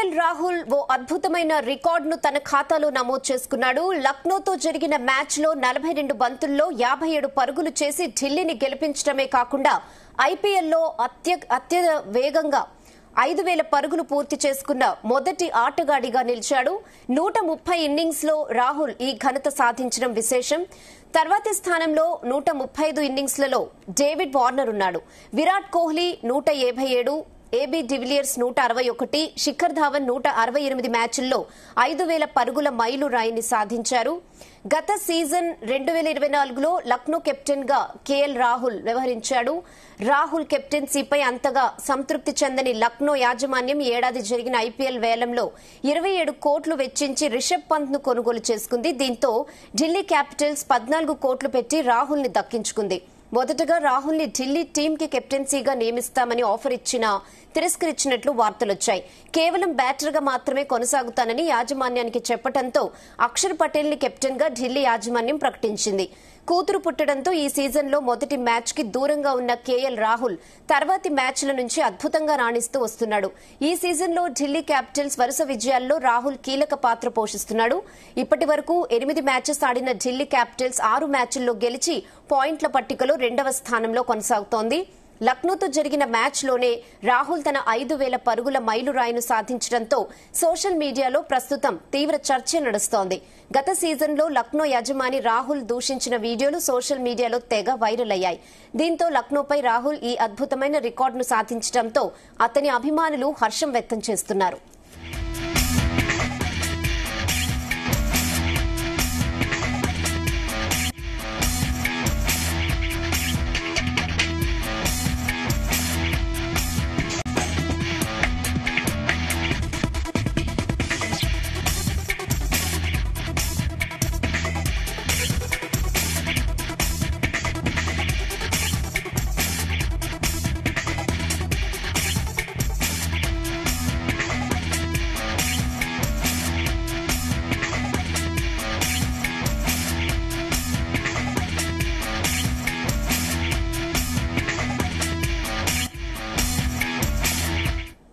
KL Rahul ఓ అద్భుతమైన రికార్డును తన ఖాతాలో నమోదు చేసుకున్నాడు. లక్నోతో జరిగిన మ్యాచ్లో 42 బంతుల్లో 57 పరుగులు చేసి ఢిల్లీని గెలిపించడమే కాకుండా ఐపీఎల్లో అత్య వేగంగా 5,000 పరుగులు పూర్తి చేసుకున్న మొదటి ఆటగాడిగా నిలిచాడు. 130 ఇన్నింగ్స్ లో రాహుల్ ఈ ఘనత సాధించడం విశేషం. తర్వాతి స్థానంలో 135 ఇన్నింగ్స్లలో డేవిడ్ వార్నర్ ఉన్నాడు. విరాట్ కోహ్లీ 157, ఏబీ డివిలియర్స్ 161, శిఖర్ ధావన్ 168 మ్యాచ్ల్లో 5,000 పరుగుల మైలురాయిని సాధించారు. గత సీజన్ 2024లో లక్నో కెప్టెన్ గా కేఎల్ రాహుల్ వ్యవహరించాడు. రాహుల్ కెప్టెన్సీపై అంతగా సంతృప్తి చెందని లక్నో యాజమాన్యం ఏడాది జరిగిన ఐపీఎల్ వేలంలో 27 కోట్లు వెచ్చించి రిషబ్ పంత్ ను కొనుగోలు చేసుకుంది. దీంతో ఢిల్లీ క్యాపిటల్స్ 14 కోట్లు పెట్టి రాహుల్ ని దక్కించుకుంది. మొదటగా రాహుల్ ని ఢిల్లీ టీమ్ కి కెప్టెన్సీగా నియమిస్తామని ఆఫర్ ఇచ్చినా తిరస్కరించినట్లు వార్తలొచ్చాయి. కేవలం బ్యాటర్ గా మాత్రమే కొనసాగుతానని యాజమాన్యానికి చెప్పడంతో అక్షర్ పటేల్ ని కెప్టెన్ గా ఢిల్లీ యాజమాన్యం ప్రకటించింది. కూతురు పుట్టడంతో ఈ సీజన్లో మొదటి మ్యాచ్ కి దూరంగా ఉన్న కేఎల్ రాహుల్ తర్వాతి మ్యాచ్ల నుంచి అద్భుతంగా రాణిస్తూ వస్తున్నాడు. ఈ సీజన్లో ఢిల్లీ క్యాపిటల్స్ వరుస విజయాల్లో రాహుల్ కీలక పాత్ర పోషిస్తున్నాడు. ఇప్పటి వరకు 8 మ్యాచెస్ ఆడిన ఢిల్లీ క్యాపిటల్స్ 6 మ్యాచ్ల్లో గెలిచి పాయింట్ల పట్టికలో 2వ స్థానంలో కొనసాగుతోంది. లక్నోతో జరిగిన మ్యాచ్లోనే రాహుల్ తన 5,000 పరుగుల మైలురాయిను సాధించడంతో సోషల్ మీడియాలో ప్రస్తుతం తీవ్ర చర్చ నడుస్తోంది. గత సీజన్లో లక్నో యజమాని రాహుల్ దూషించిన వీడియోలు సోషల్ మీడియాలో తెగ వైరల్ అయ్యాయి. దీంతో లక్నోపై రాహుల్ ఈ అద్భుతమైన రికార్డును సాధించడంతో అతని అభిమానులు హర్షం వ్యక్తం చేస్తున్నారు.